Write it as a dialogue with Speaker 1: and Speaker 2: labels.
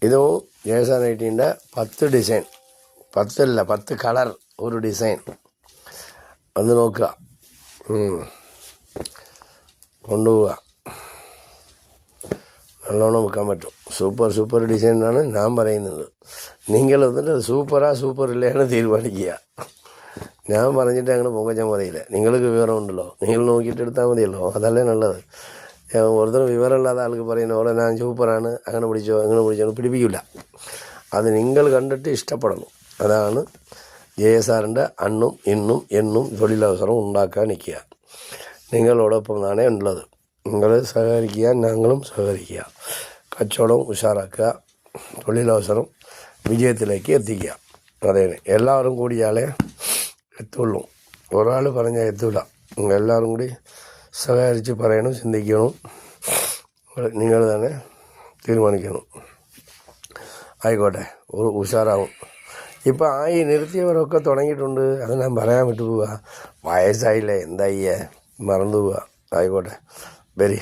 Speaker 1: ഇതും jersey 10 design, 10 colour ഒരു design. വന്ന് നോക്കുക, കൊണ്ടുപോവുക, നല്ലോണം വിൽക്കാൻ പറ്റും. സൂപ്പർ ഡിസൈൻ എന്നാണ് ഞാൻ പറയുന്നത്. നിങ്ങൾ വന്നിട്ട് സൂപ്പർ ഇല്ലയാണ് തീരുമാനിക്കുക. ഞാൻ പറഞ്ഞിട്ട് അങ്ങനെ പൊങ്ങച്ചാൻ പറയില്ല. നിങ്ങൾക്ക് വിവരമുണ്ടല്ലോ, നിങ്ങൾ നോക്കിയിട്ട് എടുത്താൽ മതിയല്ലോ, അതല്ലേ നല്ലത്. ഒരുത്തരം വിവരമില്ലാത്ത ആൾക്ക് പറയുന്ന പോലെ ഞാൻ സൂപ്പറാണ്, അങ്ങനെ പിടിച്ചോ പിടിപ്പിക്കില്ല. അത് നിങ്ങൾ കണ്ടിട്ട് ഇഷ്ടപ്പെടണം. അതാണ് JSRൻ്റെ അണ്ണും ഇന്നും എന്നും തൊഴിലവസരം ഉണ്ടാക്കാൻ നിൽക്കുക. നിങ്ങളോടൊപ്പം നിന്നാണ് ഉള്ളത്. നിങ്ങൾ സഹകരിക്കുക, ഞങ്ങളും സഹകരിക്കുക. കച്ചവടം ഉഷാറാക്കുക, തൊഴിലവസരം വിജയത്തിലേക്ക് എത്തിക്കുക. അതെ, എല്ലാവരും കൂടിയാലേ എത്തുള്ളൂ. ഒരാൾ പറഞ്ഞാൽ എത്തൂല. എല്ലാവരും കൂടി സഹകരിച്ച് പറയണം, ചിന്തിക്കണം. നിങ്ങൾ തന്നെ തീരുമാനിക്കണം. ആയിക്കോട്ടെ, ഉഷാറാവും. ഇപ്പം നിർത്തിയവരൊക്കെ തുടങ്ങിയിട്ടുണ്ട്. അത് ഞാൻ പറയാൻ വിട്ടു പോവുക. വയസ്സായില്ലേ, എന്താ മറന്നു പോവുക. ആയിക്കോട്ടെ, വരി.